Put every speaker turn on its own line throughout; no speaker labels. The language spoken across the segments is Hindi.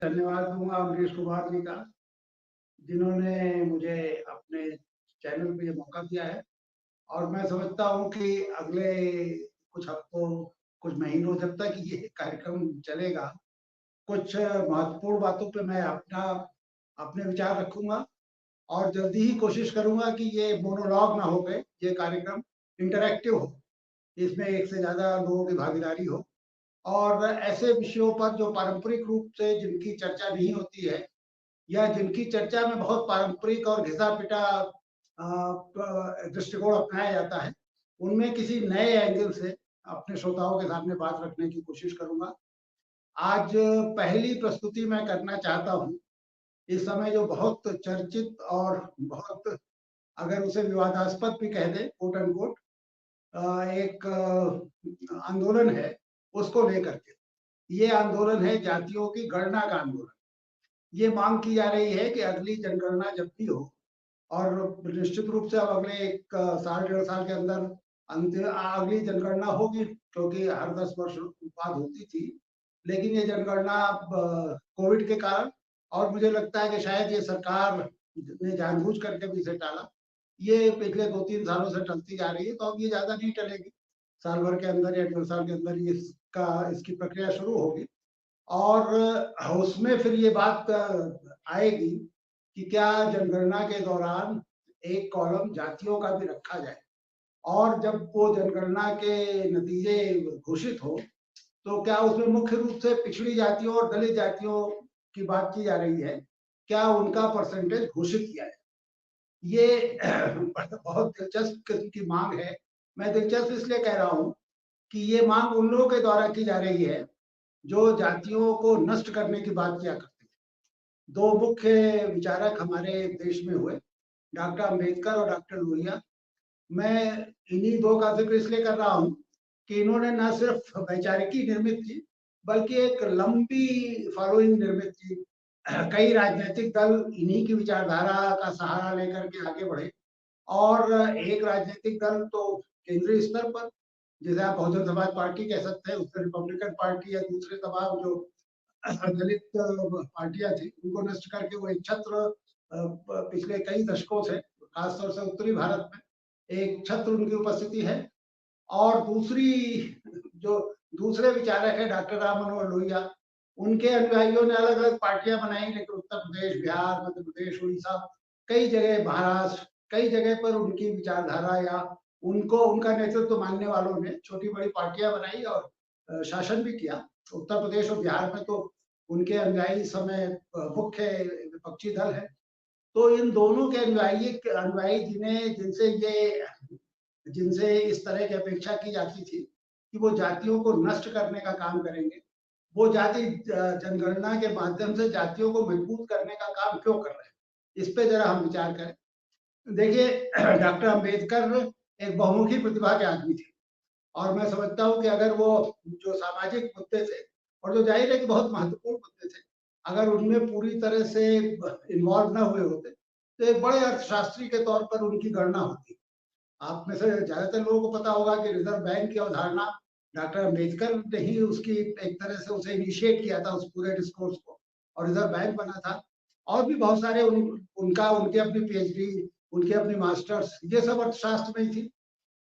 धन्यवाद दूँगा अमरीश कुमार जी का, जिन्होंने मुझे अपने चैनल पे ये मौका दिया है और मैं समझता हूँ कि अगले कुछ हफ्तों, कुछ महीनों जब तक ये कार्यक्रम चलेगा, कुछ महत्वपूर्ण बातों पे मैं अपने विचार रखूँगा और जल्दी ही कोशिश करूँगा कि ये मोनोलॉग ना हो गए, ये कार्यक्रम इंटरैक्टिव हो। इसमें एक से ज़्यादा लोगों की भागीदारी हो और ऐसे विषयों पर जो पारंपरिक रूप से जिनकी चर्चा नहीं होती है या जिनकी चर्चा में बहुत पारंपरिक और घिसा-पिटा दृष्टिकोण अपनाया जाता है, उनमें किसी नए एंगल से अपने श्रोताओं के सामने बात रखने की कोशिश करूँगा। आज पहली प्रस्तुति मैं करना चाहता हूँ, इस समय जो बहुत चर्चित और बहुत अगर उसे विवादास्पद भी कह दें कोट अनकोट एक आंदोलन है, उसको लेकर के। ये आंदोलन है जातियों की गणना का आंदोलन। ये माँग की जा रही है कि अगली जनगणना जब भी हो और निश्चित रूप से अब अगले 1 साल, डेढ़ साल के अंदर अगली जनगणना होगी क्योंकि हर 10 वर्ष बाद होती थी। लेकिन ये जनगणना अब कोविड के कारण और मुझे लगता है कि शायद ये सरकार ने जानबूझ करके भी इसे टाला। ये पिछले 2-3 सालों से टलती जा रही है, तो अब ये ज़्यादा नहीं टलेगी। साल भर के अंदर या डेढ़ साल के अंदर ये इसकी प्रक्रिया शुरू होगी। और उसमें फिर ये बात आएगी कि क्या जनगणना के दौरान एक कॉलम जातियों का भी रखा जाए और जब वो जनगणना के नतीजे घोषित हो, तो क्या उसमें मुख्य रूप से पिछड़ी जातियों और दलित जातियों की बात की जा रही है, क्या उनका परसेंटेज घोषित किया जाए? ये बहुत दिलचस्प किस्म की माँग है। मैं दिलचस्प इसलिए कह रहा हूँ कि ये माँग उन लोगों के द्वारा की जा रही है जो जातियों को नष्ट करने की बात किया करते थे। 2 मुख्य विचारक हमारे देश में हुए, डॉक्टर अम्बेडकर और डॉक्टर लोहिया। मैं इन्हीं 2 का ज़िक्र इसलिए कर रहा हूँ कि इन्होंने ना सिर्फ़ वैचारिकी निर्मित की, बल्कि एक लंबी फॉलोइंग निर्मित की। कई राजनैतिक दल इन्हीं की विचारधारा का सहारा लेकर के आगे बढ़े और एक राजनीतिक दल तो केंद्रीय स्तर पर, जिसे आप बहुजन समाज पार्टी कह सकते हैं, उससे रिपब्लिकन पार्टी या दूसरे तमाम जो दलित पार्टियाँ थी, उनको नष्ट करके वो एक छत्र पिछले कई दशकों से, खासतौर से उत्तरी भारत में एक छत्र उनकी उपस्थिति है। और दूसरी जो दूसरे विचारक हैं डॉक्टर राम मनोहर लोहिया, उनके अनुयायियों ने अलग-अलग पार्टियाँ बनाई, लेकिन उत्तर प्रदेश, बिहार, मध्य प्रदेश, उड़ीसा, कई जगह महाराष्ट्र, कई जगह पर उनकी विचारधारा या उनको उनका नेतृत्व मानने वालों ने छोटी-बड़ी पार्टियाँ बनाई और शासन भी किया। उत्तर प्रदेश और बिहार में तो उनके अनुयायी इस समय मुख्य विपक्षी दल हैं। तो इन दोनों के अनुयायी जिनसे इस तरह की अपेक्षा की जाती थी कि वो जातियों को नष्ट करने का काम करेंगे, वो जनगणना के माध्यम से जातियों को मजबूत करने का काम क्यों कर रहे हैं? इस पे ज़रा हम विचार करें। देखिए डॉक्टर अम्बेडकर एक बहुमुखी प्रतिभा के आदमी थे और मैं समझता हूँ कि अगर वो जो सामाजिक मुद्दे थे और जो ज़ाहिर है कि बहुत महत्वपूर्ण मुद्दे थे, अगर उनमें पूरी तरह से इन्वॉल्व ना हुए होते, तो एक बड़े अर्थशास्त्री के तौर पर उनकी गणना होती। आप में से ज़्यादातर लोगों को पता होगा कि रिज़र्व बैंक की अवधारणा डॉक्टर अम्बेडकर ने ही उसकी एक तरह से उसे इनिशिएट किया था उस पूरे डिस्कोर्स को और रिज़र्व बैंक बना था। और भी बहुत सारे उनकी अपनी पीएचडी, उनकी अपनी मास्टर्स, ये सब अर्थशास्त्र में ही थी।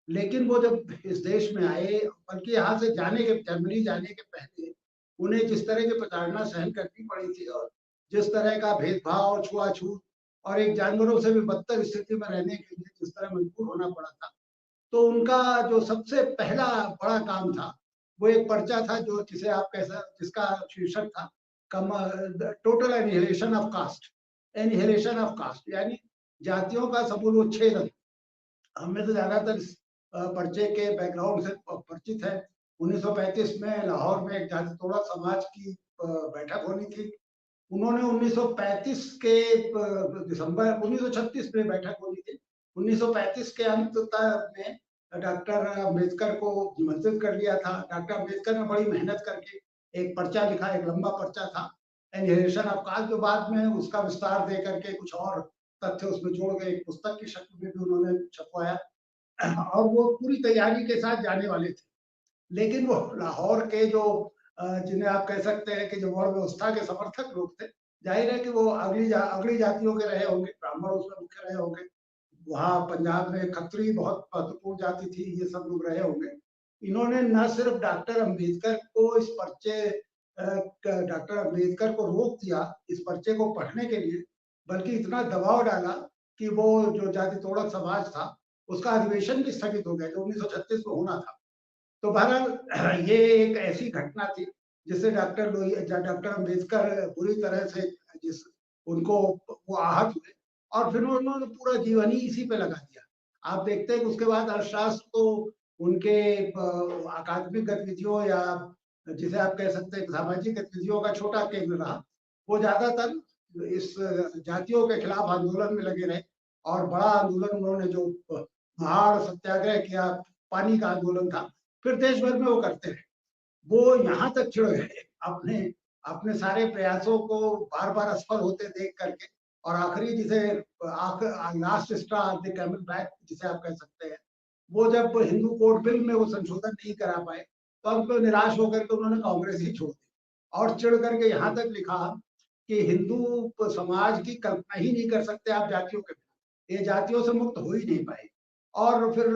लेकिन वो जब इस देश में आए, बल्कि यहाँ से जर्मनी जाने के पहले उन्हें जिस तरह की प्रताड़ना सहन करनी पड़ी थी और जिस तरह का भेदभाव, छुआ-छूत और एक जानवरों से भी बदतर स्थिति में रहने के लिए जिस तरह मजबूर होना पड़ा था, तो उनका जो सबसे पहला बड़ा काम था, वो एक पर्चा था जो जिसे आप कह सक जिसका शीर्षक था the total annihilation of caste यानी जातियों का समूलोच्छेदन। हम में से ज़्यादातर इस पर्चे के बैकग्राउंड से परिचित हैं। 1935 में लाहौर में एक जाति तोड़ा समाज की बैठक होनी थी। उन्होंने 1935 के दिसंबर 1936 में बैठक होनी थी। 1935 के अंत तक में डॉक्टर अम्बेडकर को निमंत्रित कर लिया था। डॉक्टर अम्बेडकर ने बड़ी मेहनत करके एक पर्चा लिखा, एक लंबा पर्चा था, एनिहिलेशन ऑफ कास्ट जो बाद में उसका विस्तार दे करके कुछ और तथ्य उसमें जोड़ के एक पुस्तक की शक्ल में भी उन्होंने छपवाया और वो पूरी तैयारी के साथ जाने वाले थे। लेकिन वो लाहौर के जो जिन्हें आप कह सकते हैं कि जो वर्ण व्यवस्था के समर्थक लोग थे, जाहिर है कि वो अगली जातियों के रहे होंगे, ब्राह्मण उसमें मुख्य रहे होंगे। वहाँ पंजाब में खत्री बहुत महत्वपूर्ण जाति थी, ये सब लोग रहे होंगे। इन्होंने न सिर्फ डॉक्टर अम्बेडकर को इस पर्चे डॉक्टर अम्बेडकर को रोक दिया इस पर्चे को पढ़ने के लिए, बल्कि इतना दबाव डाला कि वो जो जाति तोड़क समाज था, उसका अधिवेशन भी स्थगित हो गया जो 1936 में होना था। तो बहरहाल ये एक ऐसी घटना थी जिससे डॉक्टर अम्बेडकर बुरी तरह से जिस उनको वो आहत हुए और फिर उन्होंने पूरा जीवन ही इसी पे लगा दिया। आप देखते हैं कि उसके बाद अर्थशास्त्र तो उनके अकादमिक गतिविधियों या जिसे आप कह सकते हैं सामाजिक गतिविधियों का छोटा केंद्र रहा। वो ज्यादातर इस जातियों के खिलाफ आंदोलन में लगे रहे और बड़ा आंदोलन उन्होंने जो महाड़ सत्याग्रह किया, पानी का आंदोलन था, फिर देश भर में वो करते रहे। वो यहाँ तक चिढ़ गए अपने अपने सारे प्रयासों को बार-बार असफल होते देख करके और आखिरी जिसे last straw of the camel back जिसे आप कह सकते हैं, वो जब हिंदू कोड बिल में वो संशोधन नहीं करा पाए, तो अंत में निराश होकर के उन्होंने कांग्रेस ही छोड़ दी और चिढ़ करके यहाँ तक लिखा कि हिंदू समाज की कल्पना ही नहीं कर सकते आप जातियों के बिना, ये जातियों से मुक्त हो ही नहीं पाए। और फिर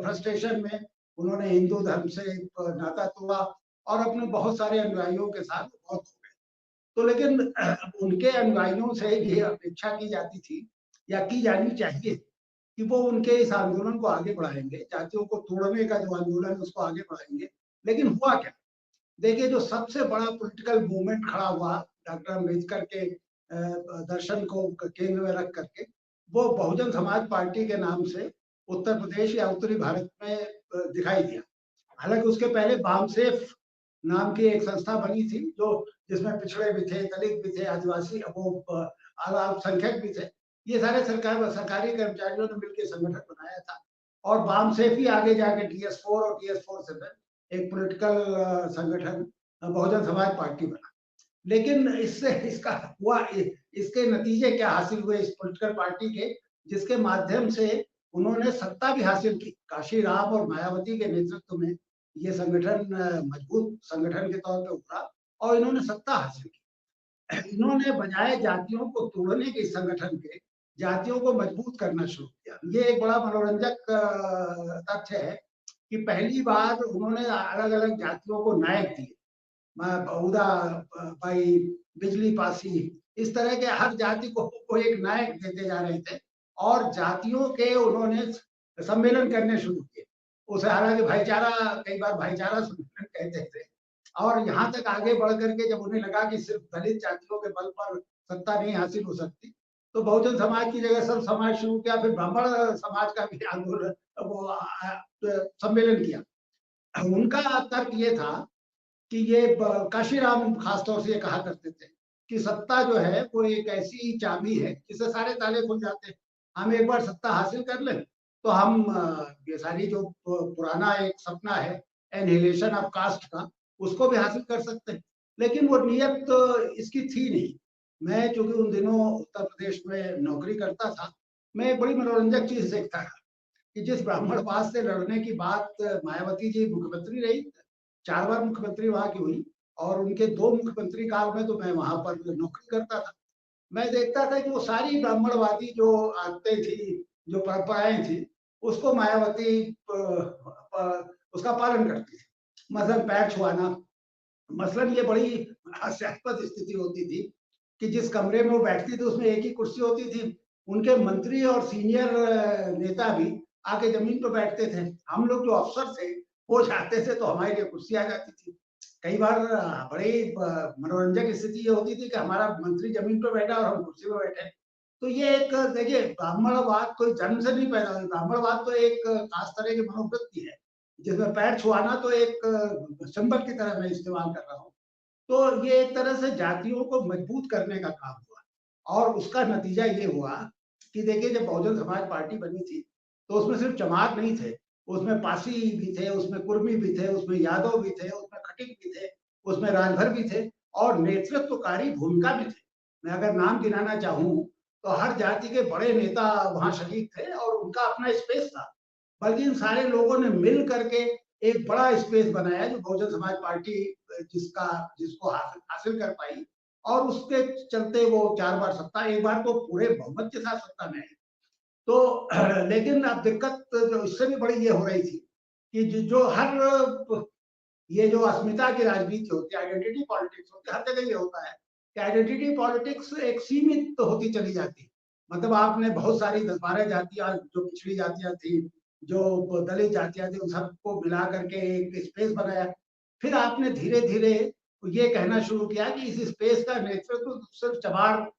फ्रस्ट्रेशन में उन्होंने हिंदू धर्म से नाता तोड़ा और अपने बहुत सारे अनुयायियों के साथ बहुत हो गए। तो लेकिन उनके अनुयायियों से ये अपेक्षा की जाती थी या की जानी चाहिए कि वो उनके इस आंदोलन को आगे बढ़ाएंगे, जातियों को तोड़ने का जो आंदोलन है उसको आगे बढ़ाएंगे। लेकिन हुआ क्या? देखिए जो सबसे बड़ा पॉलिटिकल मूवमेंट खड़ा हुआ डॉक्टर अम्बेडकर के दर्शन को केंद्र में रख करके, वो बहुजन समाज पार्टी के नाम से उत्तर प्रदेश या उत्तरी भारत में दिखाई दिया। हालांकि उसके पहले बामसेफ नाम की एक संस्था बनी थी जो जिसमें पिछड़े भी थे, दलित भी थे, आदिवासी वो अल्पसंख्यक भी थे। ये सारे सरकारी कर्मचारियों ने मिलकर संगठन बनाया था और बामसेफ ही आगे जाके TS4 और TS47 एक पॉलिटिकल संगठन बहुजन समाज पार्टी बना। लेकिन इससे इसका हुआ इसके नतीजे क्या हासिल हुए इस पॉलिटिकल पार्टी के, जिसके माध्यम से उन्होंने सत्ता भी हासिल की। काशीराम और मायावती के नेतृत्व में ये संगठन मजबूत संगठन के तौर पे उभरा और इन्होंने सत्ता हासिल की। इन्होंने बजाय जातियों को तोड़ने के संगठन के जातियों को मजबूत करना शुरू किया। ये एक बड़ा मनोरंजक तथ्य है कि पहली बार उन्होंने अलग-अलग जातियों को नायक दिए। बहुधा भाई बिजली पासी इस तरह के हर जाति को एक नायक देते जा रहे थे और जातियों के उन्होंने सम्मेलन करने शुरू किए। उसे हालांकि भाईचारा कई बार भाईचारा सम्मेलन कहते थे और यहाँ तक आगे बढ़ करके जब उन्हें लगा कि सिर्फ दलित जातियों के बल पर सत्ता नहीं हासिल हो सकती, तो बहुजन समाज की जगह सब समाज शुरू किया। फिर ब्राह्मण समाज का भी आंदोलन वो सम्मेलन किया। उनका तर्क ये था कि ये काशीराम खासतौर से ये कहा करते थे कि सत्ता जो है वो एक ऐसी चाबी है जिससे सारे ताले खुल जाते हैं। हम एक बार सत्ता हासिल कर लें तो हम ये सारी जो पुराना एक सपना है एनहिलेशन ऑफ कास्ट का, उसको भी हासिल कर सकते हैं। लेकिन वो नियत इसकी थी नहीं। मैं चूंकि उन दिनों उत्तर प्रदेश में नौकरी करता था, मैं एक बड़ी मनोरंजक चीज देखता था कि जिस ब्राह्मणवाद से लड़ने की बात मायावती जी मुख्यमंत्री रही, 4 बार मुख्यमंत्री वहाँ की हुई और उनके 2 मुख्यमंत्री काल में तो मैं वहाँ पर नौकरी करता था। मैं देखता था कि वो सारी ब्राह्मणवादी जो आदतें थी, जो परंपराएं थी, उसको मायावती उसका पालन करती थी। मसलन पैर छुआना, मसलन ये बड़ी हास्यास्पद स्थिति होती थी कि जिस कमरे में वो बैठती थी उसमें एक ही कुर्सी होती थी। उनके मंत्री और सीनियर नेता भी आके जमीन पर बैठते थे। हम लोग जो अफसर थे वो जाते थे तो हमारे लिए कुर्सी आ जाती थी। कई बार बड़ी मनोरंजक स्थिति ये होती थी कि हमारा मंत्री जमीन पर बैठा और हम कुर्सी पर बैठे। तो ये एक देखिए ब्राह्मणवाद कोई जन्म से नहीं पैदा हुआ। ब्राह्मणवाद तो एक खास तरह की मनोवृत्ति है जिसमें पैर छुआना तो एक सिंबल की तरह मैं इस्तेमाल कर रहा हूँ। तो ये एक तरह से जातियों को मजबूत करने का काम हुआ और उसका नतीजा ये हुआ कि देखिए जब बहुजन समाज पार्टी बनी थी तो उसमें सिर्फ चमार नहीं थे, उसमें पासी भी थे, उसमें कुर्मी भी थे, उसमें यादव भी थे, उसमें खटिक भी थे, उसमें राजभर भी थे और नेतृत्वकारी भूमिका भी थे। मैं अगर नाम गिनाना चाहूँ तो हर जाति के बड़े नेता वहाँ शरीक थे और उनका अपना स्पेस था। बल्कि इन सारे लोगों ने मिल करके एक बड़ा स्पेस बनाया जो बहुजन समाज पार्टी जिसको हासिल कर पाई, और उसके चलते वो 4 बार सत्ता, एक बार तो पूरे बहुमत के साथ सत्ता में आई। तो लेकिन अब दिक्कत जो इससे भी बड़ी ये हो रही थी कि जो हर ये जो अस्मिता की राजनीति होती है, आइडेंटिटी पॉलिटिक्स होती है, हर जगह ये होता है कि आइडेंटिटी पॉलिटिक्स एक सीमित होती चली जाती है। मतलब आपने बहुत सारी 10-12 जातियां जो पिछड़ी जातियां थी, जो दलित जातियां थी, उन सबको मिला करके एक स्पेस बनाया। फिर आपने धीरे धीरे ये कहना शुरू किया कि इस स्पेस का नेतृत्व तो सिर्फ चमार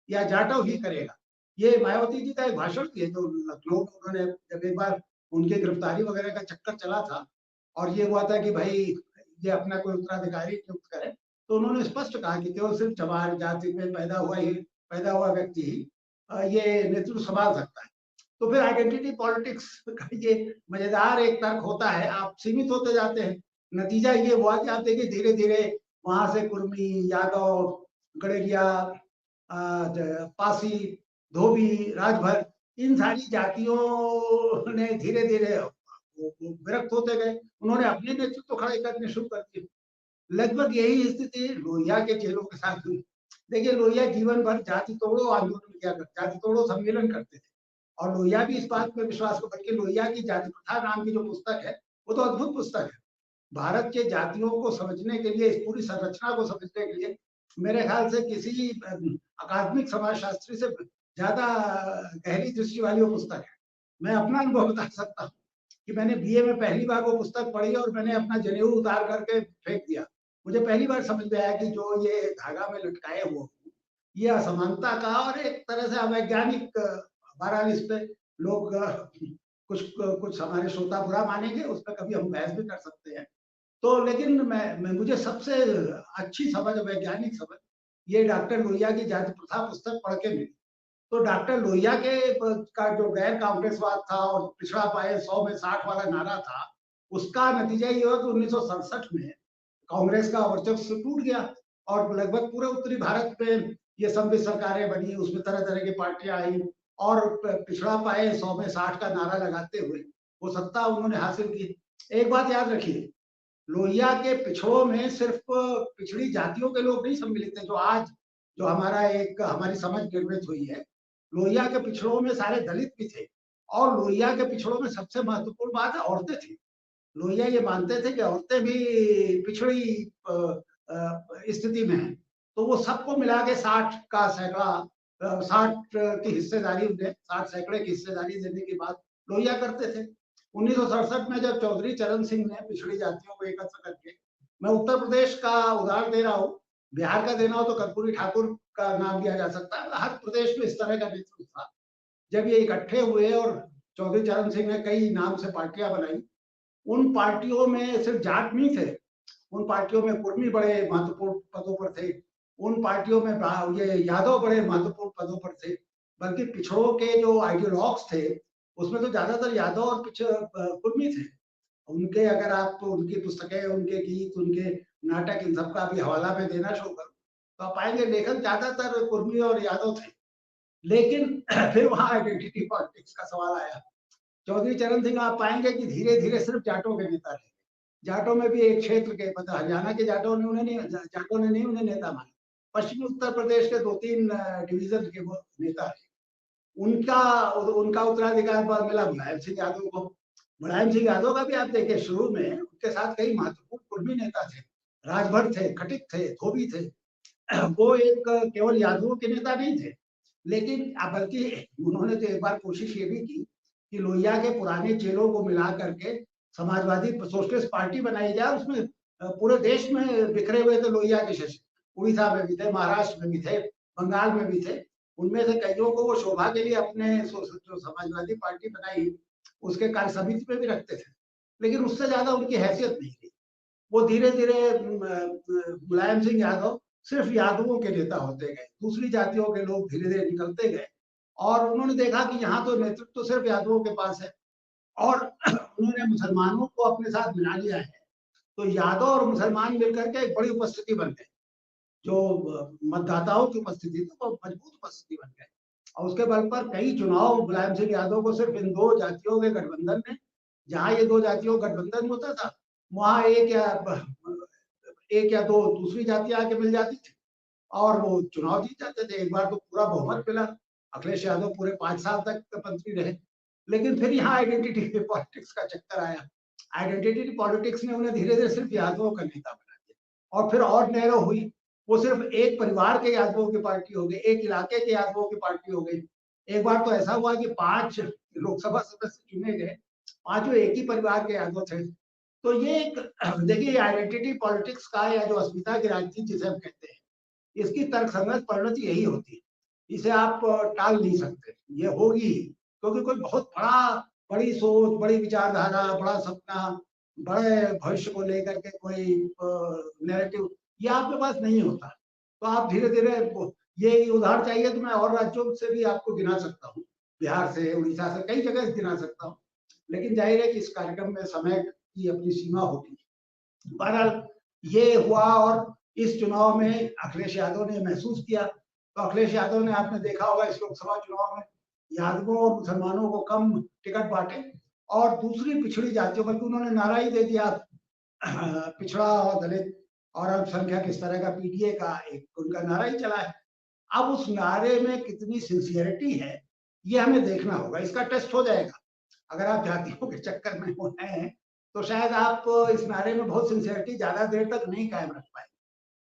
या जाटव ही करेगा। ये मायावती जी का एक भाषण थी जो लखनऊ में उन्होंने, जब एक बार उनकी गिरफ्तारी वगैरह का चक्कर चला था और ये हुआ था कि भाई ये अपना कोई उत्तराधिकारी नियुक्त करे, तो उन्होंने स्पष्ट कहा कि केवल सिर्फ चमार जाति में पैदा हुआ व्यक्ति ही ये नेतृत्व संभाल सकता है। तो फिर आइडेंटिटी पॉलिटिक्स का ये मजेदार एक तर्क होता है, आप सीमित होते जाते हैं। नतीजा ये हुआ कि आप देखिए धीरे धीरे वहां से कुर्मी, यादव, गड़ेरिया, पासी, धोबी, राजभर, इन सारी जातियों ने धीरे धीरे विरक्त होते गए, उन्होंने अपने नेतृत्व खड़े करने शुरू कर दिए। लगभग यही स्थिति लोहिया के चेलों के साथ हुई। देखिए लोहिया जीवन भर जाति तोड़ो आंदोलन किया करते, जाति तोड़ो सम्मेलन करते थे, और लोहिया भी इस बात में विश्वास को, बल्कि लोहिया की जाति प्रथा नाम की जो पुस्तक है वो तो अद्भुत पुस्तक है। भारत के जातियों को समझने के लिए, इस पूरी संरचना को समझने के लिए मेरे ख्याल से किसी अकादमिक समाजशास्त्री से ज्यादा गहरी दृष्टि वाली वो पुस्तक है। मैं अपना अनुभव बता सकता हूँ कि मैंने बीए में पहली बार वो पुस्तक पढ़ी और मैंने अपना जनेऊ उतार करके फेंक दिया। मुझे पहली बार समझ में आया कि जो ये धागा में लटकाए हुए ये असमानता का और एक तरह से अवैज्ञानिक, बहरहाल इस पे लोग कुछ हमारे श्रोता बुरा मानेंगे, उस पर कभी हम बहस भी कर सकते हैं। तो लेकिन मैं मुझे सबसे अच्छी समझ, वैज्ञानिक समझ, ये डॉक्टर लोहिया की जाति प्रथा पुस्तक पढ़ के मिली। तो डॉक्टर लोहिया के का जो गैर कांग्रेसवाद था और पिछड़ा पाए 100 में 60 वाला नारा था, उसका नतीजा ये हुआ कि 1967 में कांग्रेस का वर्चस्व टूट गया और लगभग पूरे उत्तरी भारत में ये समवित सरकारें बनी, उसमें तरह तरह की पार्टियां आई और पिछड़ा पाए 100 में 60 का नारा लगाते हुए वो सत्ता उन्होंने हासिल की। एक बात याद रखिए, लोहिया के पिछड़ों में सिर्फ पिछड़ी जातियों के लोग नहीं सम्मिलित थे, जो आज जो हमारी समझ निर्मित हुई है। लोहिया के पिछड़ों में सारे दलित भी थे, और लोहिया के पिछड़ों में सबसे महत्वपूर्ण बात है औरतें थी। लोहिया ये मानते थे कि औरतें भी पिछड़ी स्थिति में हैं, तो वो सबको मिला के 60 का सैकड़ा 60 की हिस्सेदारी, उन्हें 60 सैकड़े की हिस्सेदारी देने की बात लोहिया करते थे। 1967 में जब चौधरी चरण सिंह ने पिछड़ी जातियों को एकत्र करके, मैं उत्तर प्रदेश का उदाहरण दे रहा हूँ, बिहार का देना हो तो कर्पूरी ठाकुर का नाम लिया जा सकता है, हर प्रदेश में इस तरह का नेतृत्व था। जब ये इकट्ठे हुए और चौधरी चरण सिंह ने कई नाम से पार्टियां बनाई, उन पार्टियों में सिर्फ जाट नहीं थे, उन पार्टियों में कुर्मी बड़े महत्वपूर्ण पदों पर थे, उन पार्टियों में ये यादव बड़े महत्वपूर्ण पदों पर थे, बल्कि पिछड़ों के जो आइडियोलॉग्स थे उसमें तो ज्यादातर यादव और कुर्मी थे। उनके अगर आप तो उनकी पुस्तकें, उनके गीत, उनके नाटक, इन सबका भी हवाला में देना शुरू करो तो आप पाएंगे लेखक ज्यादातर कुर्मी और यादव थे। लेकिन फिर वहां आइडेंटिटी पॉलिटिक्स का सवाल आया। चौधरी चरण सिंह आप पाएंगे कि धीरे धीरे सिर्फ जाटों के नेता रहे। जाटों में भी एक क्षेत्र के, मतलब हरियाणा के जाटों ने उन्हें नेता माना। पश्चिमी उत्तर प्रदेश के 2-3 डिवीजन के वो नेता रहे। उनका उनका उत्तराधिकार मिला मुलायम सिंह यादव को। मुलायम सिंह यादव का भी आप देखिए शुरू में उनके साथ कई महत्वपूर्ण कुर्मी नेता थे, राजभर थे, खटिक थे, धोबी थे। वो एक केवल यादवों के नेता नहीं थे, लेकिन बल्कि उन्होंने तो एक बार कोशिश ये भी की कि लोहिया के पुराने चेलों को मिला करके समाजवादी सोशलिस्ट पार्टी बनाई जाए। उसमें पूरे देश में बिखरे हुए थे लोहिया के शिष्य, उड़ीसा में भी थे, महाराष्ट्र में भी थे, बंगाल में भी थे। उनमें से कईयों को वो शोभा के लिए अपने जो समाजवादी पार्टी बनाई उसके कार्य समिति में भी रखते थे, लेकिन उससे ज्यादा उनकी हैसियत नहीं थी। वो धीरे धीरे मुलायम सिंह यादव सिर्फ यादवों के नेता होते गए, दूसरी जातियों के लोग धीरे धीरे निकलते गए, और उन्होंने देखा कि यहाँ तो नेतृत्व तो सिर्फ यादवों के पास है, और उन्होंने मुसलमानों को अपने साथ मिला लिया है। तो यादव और मुसलमान मिलकर के एक बड़ी उपस्थिति बन गए, जो मतदाताओं की उपस्थिति थी वो मजबूत उपस्थिति बन गए, और उसके बल पर कई चुनाव मुलायम सिंह यादव को सिर्फ इन 2 जातियों के गठबंधन ने जहाँ ये दो जातियों का गठबंधन होता था, वहाँ एक या दो दूसरी जातियां आके मिल जाती थी और वो चुनाव जीत जाते थे। एक बार तो पूरा बहुमत मिला, अखिलेश यादव पूरे 5 साल तक मंत्री रहे। लेकिन फिर यहाँ आइडेंटिटी पॉलिटिक्स का चक्कर आया। आइडेंटिटी पॉलिटिक्स ने उन्हें धीरे धीरे सिर्फ यादवों का नेता बना दिया और फिर और नैरो हुई। वो सिर्फ एक परिवार के यादवों की पार्टी हो गई, एक इलाके के यादवों की पार्टी हो गई। एक बार तो ऐसा हुआ कि 5 लोकसभा सदस्य चुने गए, पांचों एक ही परिवार के यादव थे। तो ये एक देखिए आइडेंटिटी पॉलिटिक्स का या जो अस्मिता की राजनीति जिसे हम कहते हैं, इसकी तर्कसंगत परिणति यही होती है। इसे आप टाल नहीं सकते, ये होगी ही। क्योंकि कोई बहुत बड़ी सोच, बड़ी विचारधारा, बड़ा सपना, बड़े भविष्य को लेकर के कोई नैरेटिव ये आपके पास नहीं होता। तो आप धीरे धीरे ये उदाहरण चाहिए तो मैं और राज्यों से भी आपको गिना सकता हूँ, बिहार से, उड़ीसा से, कई जगह गिना सकता हूँ। लेकिन जाहिर है कि इस कार्यक्रम में समय की अपनी सीमा होती है। बहरहाल ये हुआ और इस चुनाव में अखिलेश यादव ने महसूस किया। तो अखिलेश यादव ने, आपने देखा होगा इस लोकसभा चुनाव में यादवों और मुसलमानों को कम टिकट बांटे और दूसरी पिछड़ी जातियों, बल्कि उन्होंने नारा ही दे दिया पिछड़ा और दलित और अल्पसंख्यक, इस तरह का पीडीए का एक उनका नारा ही चला है। अब उस नारे में कितनी सिंसियरिटी है ये हमें देखना होगा, इसका टेस्ट हो जाएगा। अगर आप जातियों के चक्कर में हो हैं तो शायद आप इस नारे में बहुत सिंसियरिटी ज्यादा देर तक नहीं कायम रख पाए।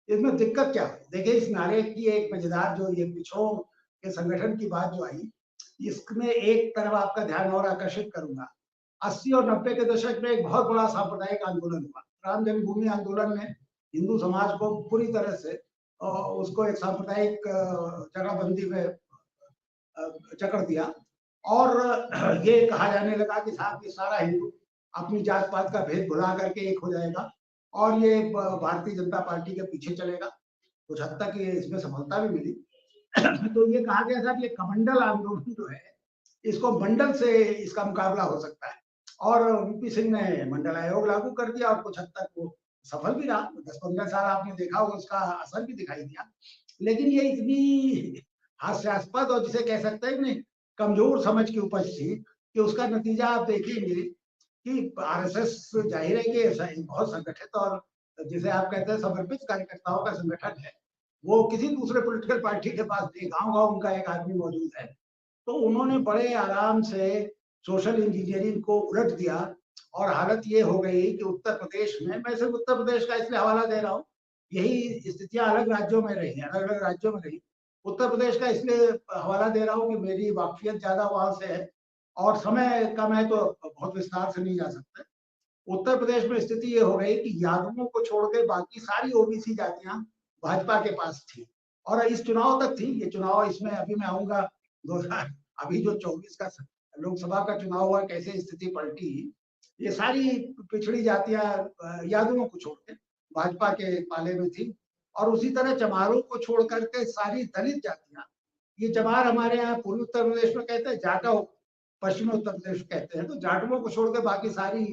इसमें दिक्कत क्या है? देखिए इस नारे की एक मजेदार, जो ये पिछड़ों के संगठन की बात जो आई, इसमें एक तरफ आपका ध्यान और आकर्षित करूंगा। 80 और 90 के दशक में एक बहुत बड़ा सांप्रदायिक आंदोलन हुआ। राम जन्मभूमि आंदोलन ने हिंदू समाज को पूरी तरह से उसको एक सांप्रदायिक जगहबंदी में जकड़ दिया और ये कहा जाने लगा कि साहब ये सारा हिंदू अपनी जात पात का भेद भुला करके एक हो जाएगा और ये भारतीय जनता पार्टी के पीछे चलेगा। कुछ हद तक ये इसमें सफलता भी मिली। तो ये कहा गया था कि ये कमंडल आंदोलन जो है, इसको मंडल से इसका मुकाबला हो सकता है। और वीपी सिंह ने मंडल आयोग लागू कर दिया और कुछ हद तक वो सफल भी रहा। 10-15 साल आपने देखा होगा, उसका असर भी दिखाई दिया। लेकिन ये इतनी हास्यास्पद और जिसे कह सकते हैं कि कमजोर समझ की उपज थी कि उसका नतीजा आप देखेंगे कि आरएसएस जाहिर है कि बहुत संगठित और जिसे आप कहते हैं समर्पित कार्यकर्ताओं का संगठन है। वो किसी दूसरे पॉलिटिकल पार्टी के पास नहीं, गांव-गांव उनका एक आदमी मौजूद है। तो उन्होंने बड़े आराम से सोशल इंजीनियरिंग को उलट दिया और हालत ये हो गई कि उत्तर प्रदेश में, मैं सिर्फ उत्तर प्रदेश का इसलिए हवाला दे रहा हूँ, यही स्थितियां अलग राज्यों में रही, अलग अलग राज्यों में रही। उत्तर प्रदेश का इसलिए हवाला दे रहा हूँ कि मेरी वाकफियत ज्यादा वहां से है और समय कम है तो बहुत विस्तार से नहीं जा सकते। उत्तर प्रदेश में स्थिति ये हो गई कि यादवों को छोड़ के बाकी सारी ओबीसी जातियां भाजपा के पास थी और इस चुनाव तक थी। ये चुनाव, इसमें अभी मैं आऊंगा 2000 अभी जो 24 का लोकसभा का चुनाव हुआ, कैसे स्थिति पलटी। ये सारी पिछड़ी जातियां यादवों को छोड़ के भाजपा के पाले में थी और उसी तरह चमारों को छोड़ करके सारी दलित जातियां, ये चमार हमारे यहाँ पूर्वी उत्तर प्रदेश में कहते हैं, जाटव पश्चिमी उत्तर प्रदेश कहते हैं, तो जाटवों को छोड़ के बाकी सारी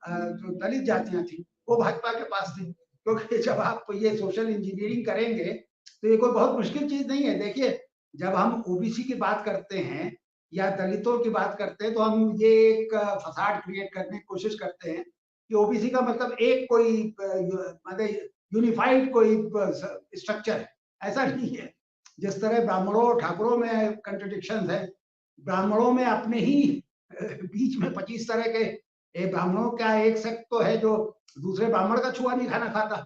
जो दलित जातियां थी वो भाजपा के पास थी। क्योंकि जब आप ये सोशल इंजीनियरिंग करेंगे तो ये कोई बहुत मुश्किल चीज नहीं है। देखिए जब हम ओबीसी की बात करते हैं या दलितों की बात करते हैं तो हम ये एक फसाड क्रिएट करने की कोशिश करते हैं कि ओबीसी का मतलब एक कोई मतलब यूनिफाइड कोई स्ट्रक्चर है। ऐसा नहीं है। जिस तरह ब्राह्मणों और ठाकुरों में कंट्रडिक्शन है, ब्राह्मणों में अपने ही बीच में 25 तरह के, ब्राह्मणों का एक सेक्ट तो है जो दूसरे ब्राह्मण का छुआ नहीं खाना खाता।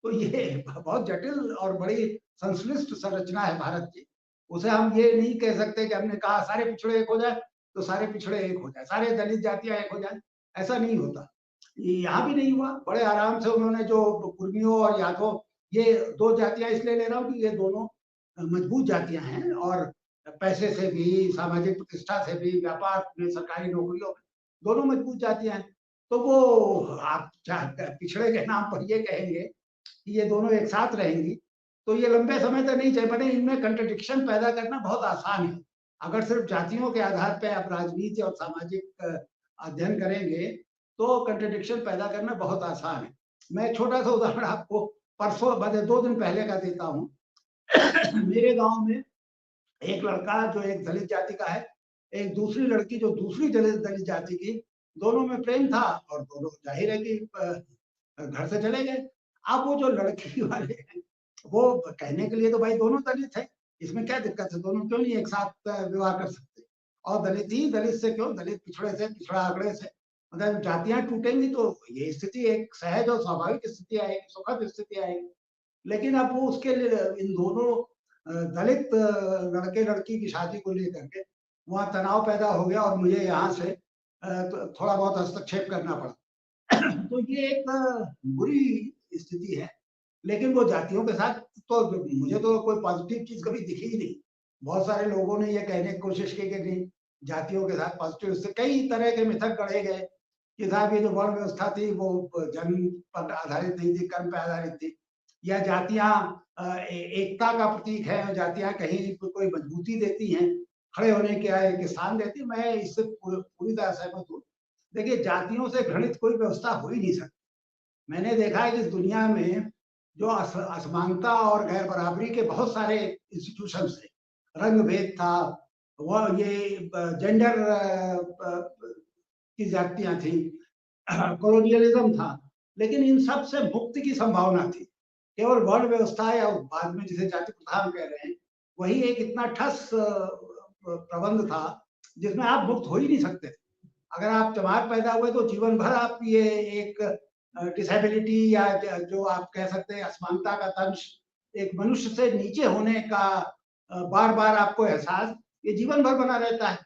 तो ये बहुत जटिल और बड़ी संश्लिष्ट संरचना है भारत की। उसे हम ये नहीं कह सकते कि हमने कहा सारे पिछड़े एक हो जाए तो सारे पिछड़े एक हो जाए, सारे दलित जातियां एक हो जाए, ऐसा नहीं होता। यहाँ भी नहीं हुआ। बड़े आराम से उन्होंने जो कुर्मियों और यादव, ये दो जातियां इसलिए ले रहा हूँ कि ये दोनों मजबूत जातियां हैं और पैसे से भी, सामाजिक प्रतिष्ठा से भी, व्यापार में, सरकारी नौकरियों में, दोनों मजबूत जातियां हैं। तो वो आप पिछड़े के नाम पर ये कहेंगे कि ये दोनों एक साथ रहेंगी तो ये लंबे समय तक नहीं चल पाए। इनमें कंट्रडिक्शन पैदा करना बहुत आसान है। अगर सिर्फ जातियों के आधार पर आप राजनीति और सामाजिक अध्ययन करेंगे तो कंट्रडिक्शन पैदा करना बहुत आसान है। मैं एक छोटा सा उदाहरण आपको परसों 2 दिन पहले का देता हूँ। मेरे गांव में एक लड़का जो एक दलित जाति का है, एक दूसरी लड़की जो दूसरी दलित जाति की, दोनों में प्रेम था और दोनों जाहिर है कि घर से चले गए। अब वो जो लड़की वाले हैं, वो कहने के लिए तो भाई दोनों दलित है, इसमें क्या दिक्कत है, दोनों क्यों नहीं एक साथ विवाह कर सकते? और दलित ही दलित से क्यों, दलित पिछड़े से, पिछड़ा आंकड़े से, मतलब जातियां टूटेंगी तो ये स्थिति एक सहज और स्वाभाविक स्थिति आएगी, सुखद स्थिति आएगी। लेकिन अब वो उसके लिए इन दोनों दलित लड़के लड़की की शादी को लेकर के वहाँ तनाव पैदा हो गया और मुझे यहाँ से थोड़ा बहुत हस्तक्षेप करना पड़ा। तो ये एक बुरी स्थिति है। लेकिन वो जातियों के साथ तो मुझे तो कोई पॉजिटिव चीज कभी दिखी ही नहीं। बहुत सारे लोगों ने ये कहने की कोशिश की कि नहीं, जातियों के साथ पॉजिटिव, से कई तरह के मिथक गढ़े गए कि साहब ये जो वर्ण व्यवस्था थी वो जन्म पर आधारित नहीं थी, कर्म पर आधारित थी, या जातियां एकता का प्रतीक है, जातियां कहीं कोई मजबूती देती हैं, खड़े होने के एक स्थान देती है। मैं इससे पूरी तरह सहमत हूँ। देखिए, जातियों से घृणित कोई व्यवस्था हो ही नहीं सकती। मैंने देखा है कि इस दुनिया में जो असमानता और गैर बराबरी के बहुत सारे इंस्टीट्यूशन थे, रंग भेद था, वह ये जेंडर की जातियां थी, कॉलोनियलिज्म था, लेकिन इन सब से मुक्ति की संभावना थी। केवल वर्ण व्यवस्था या बाद में जिसे जाति प्रथा हम कह रहे हैं, वही एक इतना ठस प्रबंध था जिसमें आप मुक्त हो ही नहीं सकते। अगर आप चमार पैदा हुए तो जीवन भर आप ये एक डिसेबिलिटी या जो आप कह सकते हैं असमानता का तंज, एक मनुष्य से नीचे होने का बार बार आपको एहसास, ये जीवन भर बना रहता है।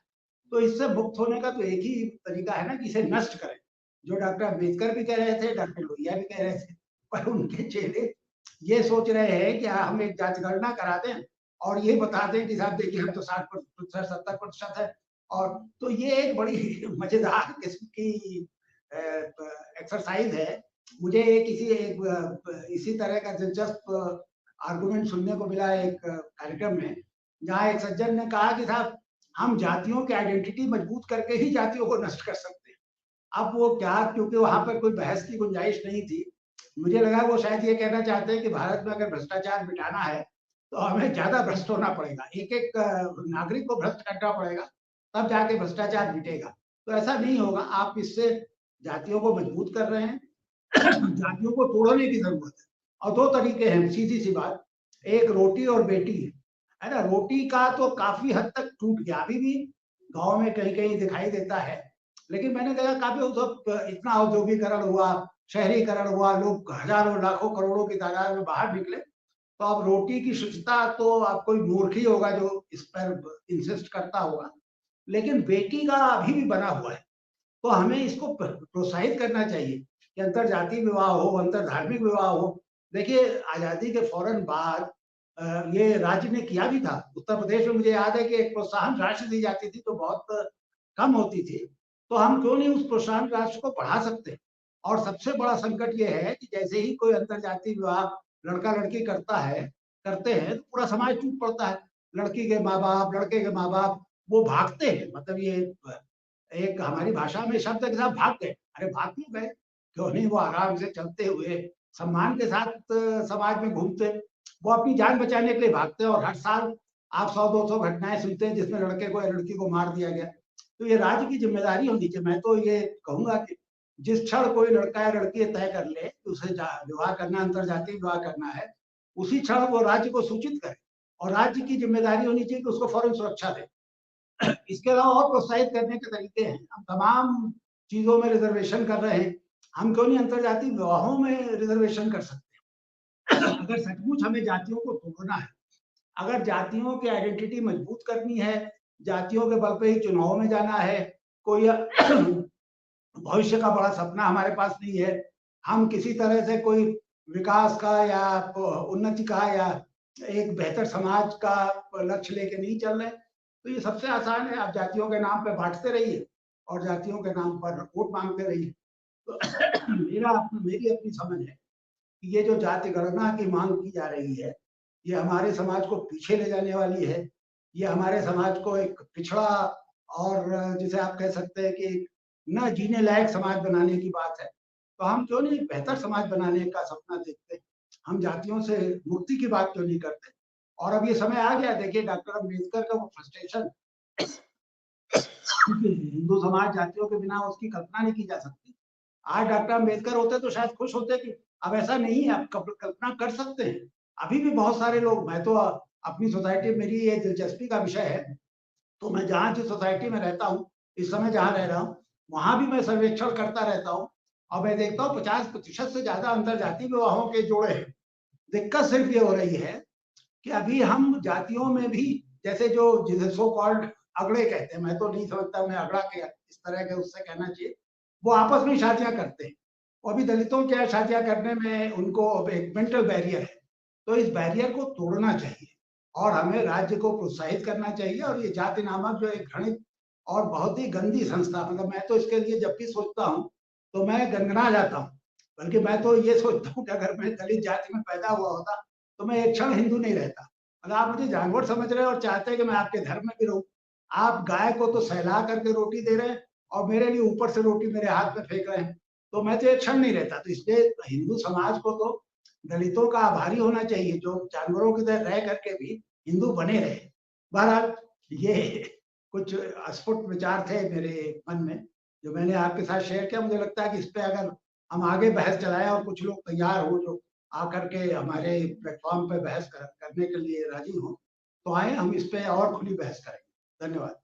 तो इससे मुक्त होने का तो एक ही तरीका है ना कि इसे नष्ट करें। जो डॉक्टर अम्बेडकर भी कह रहे थे, डॉक्टर लोहिया भी कह रहे थे, पर उनके चेले ये सोच रहे हैं कि हम एक जाति गणना करा दें और ये बता दें कि साहब देखिए हम तो 60% 70% है। और तो ये एक बड़ी मजेदार किस्म की एक्सरसाइज है। मुझे इसी तरह का दिलचस्प आर्गुमेंट सुनने को मिला एक कार्यक्रम में, जहाँ एक सज्जन ने कहा कि साहब हम जातियों की आइडेंटिटी मजबूत करके ही जातियों को नष्ट कर सकते हैं। अब वो क्या, क्योंकि वहां पर कोई बहस की गुंजाइश नहीं थी, मुझे लगा वो शायद ये कहना चाहते हैं कि भारत में अगर भ्रष्टाचार मिटाना है तो हमें ज्यादा भ्रष्ट होना पड़ेगा, एक एक नागरिक को भ्रष्ट करना पड़ेगा, तब जाके भ्रष्टाचार मिटेगा। तो ऐसा नहीं होगा। आप इससे जातियों को मजबूत कर रहे हैं, जातियों को तोड़ने की जरूरत है। और दो तरीके हैं, सीधी सी बात, एक रोटी और बेटी है ना। रोटी का तो काफी हद तक टूट गया, अभी भी गांव में कहीं कहीं दिखाई देता है, लेकिन मैंने देखा काफी इतना औद्योगिकरण हुआ, शहरीकरण हुआ, लोग हजारों लाखों करोड़ों की तादाद में बाहर निकले, तो अब रोटी की शुचिता तो अब कोई मूर्ख ही होगा जो इस पर इंसिस्ट करता होगा, लेकिन बेटी का अभी भी बना हुआ है। तो हमें इसको प्रोत्साहित करना चाहिए कि अंतर जाति विवाह हो, अंतर धार्मिक विवाह हो। देखिए, आजादी के फौरन बाद ये राज्य ने किया भी था। उत्तर प्रदेश में मुझे याद है कि एक प्रोत्साहन राशि दी जाती थी तो बहुत कम होती थी, तो हम क्यों नहीं उस प्रोत्साहन राशि को बढ़ा सकते। और सबसे बड़ा संकट ये है कि जैसे ही कोई अंतर जाति विवाह लड़का लड़की करते हैं तो पूरा समाज टूट पड़ता है। लड़की के माँ बाप, लड़के के माँ बाप वो भागते हैं, मतलब ये एक हमारी भाषा में शब्द के साथ भाग गए। अरे भाग क्यों गए? क्यों नहीं वो आराम से चलते हुए सम्मान के साथ समाज में घूमते। वो अपनी जान बचाने के लिए भागते हैं और हर साल आप 100-200 घटनाएं सुनते हैं जिसमें लड़के को या लड़की को मार दिया गया। तो ये राज्य की जिम्मेदारी होनी चाहिए। मैं तो ये कहूंगा कि जिस क्षण कोई लड़का या लड़की तय कर ले कि उसे विवाह करना, अंतर जातीय विवाह करना है, उसी क्षण वो राज्य को सूचित करे और राज्य की जिम्मेदारी होनी चाहिए कि उसको फौरन सुरक्षा दे। इसके अलावा और प्रोत्साहित करने के तरीके हैं। हम तमाम चीजों में रिजर्वेशन कर रहे हैं, हम क्यों नहीं अंतरजातीय विवाहों में रिजर्वेशन कर सकते हैं? अगर सचमुच हमें जातियों को तोड़ना है, अगर जातियों की आइडेंटिटी मजबूत करनी है, जातियों के बल पे ही चुनाव में जाना है, कोई भविष्य का बड़ा सपना हमारे पास नहीं है, हम किसी तरह से कोई विकास का या उन्नति का या एक बेहतर समाज का लक्ष्य लेके नहीं चल रहे, तो ये सबसे आसान है, आप जातियों के नाम पे बांटते रहिए और जातियों के नाम पर वोट मांगते रहिए। तो मेरी अपनी समझ है कि ये जो जाति गणना की मांग की जा रही है, ये हमारे समाज को पीछे ले जाने वाली है। ये हमारे समाज को एक पिछड़ा और जिसे आप कह सकते हैं कि न जीने लायक समाज बनाने की बात है। तो हम क्यों नहीं बेहतर समाज बनाने का सपना देखते? हम जातियों से मुक्ति की बात क्यों नहीं करते? और अब ये समय आ गया, देखिए डॉक्टर अम्बेडकर का वो फ्रस्ट्रेशन क्योंकि हिंदू समाज जातियों के बिना उसकी कल्पना नहीं की जा सकती। आज डॉक्टर अम्बेडकर होते तो शायद खुश होते कि अब ऐसा नहीं है, आप कल्पना कर सकते हैं। अभी भी बहुत सारे लोग, मैं तो अपनी सोसाइटी, मेरी ये दिलचस्पी का विषय है, तो मैं जहाँ जिस सोसाइटी में रहता हूँ, इस समय जहाँ रह रहा हूँ, वहाँ भी मैं सर्वेक्षण करता रहता हूँ और मैं देखता हूँ 50% से ज्यादा अंतरजातीय विवाहों के जोड़े हैं। दिक्कत सिर्फ ये हो रही है कि अभी हम जातियों में भी, जैसे जो जिसे सो कॉल्ड अगड़े कहते हैं, मैं तो नहीं समझता उन्हें अगड़ा के इस तरह के उससे कहना चाहिए, वो आपस में शादियां करते हैं। और अभी दलितों के शादियां करने में उनको एक मेंटल बैरियर है, तो इस बैरियर को तोड़ना चाहिए और हमें राज्य को प्रोत्साहित करना चाहिए। और ये जाति नामक जो एक घृणित और बहुत ही गंदी संस्था, मतलब मैं तो इसके लिए जब भी सोचता हूँ तो मैं गनगना जाता हूँ। बल्कि मैं तो ये सोचता हूँ कि अगर मैं दलित जाति में पैदा हुआ होता तो मैं एक क्षण हिंदू नहीं रहता। अगर आप मुझे जानवर समझ रहे हैं और चाहते हैं कि मैं आपके धर्म में भी रहूं, आप गाय को तो सहला करके रोटी दे रहे हैं और मेरे लिए ऊपर से रोटी मेरे हाथ में फेंक रहे हैं, तो मैं तो एक क्षण नहीं रहता। तो इसलिए हिंदू समाज को तो दलितों का आभारी होना चाहिए, जो जानवरों की तरह रह करके भी हिंदू बने रहे। बहरहाल ये कुछ अस्फुट विचार थे मेरे मन में, जो मैंने आपके साथ शेयर किया। मुझे लगता है कि इस पे अगर हम आगे बहस चलाएं और कुछ लोग तैयार हो जो आकर के हमारे प्लेटफॉर्म पे बहस करने के लिए राजी हो, तो आए हम इस पे और खुली बहस करेंगे। धन्यवाद।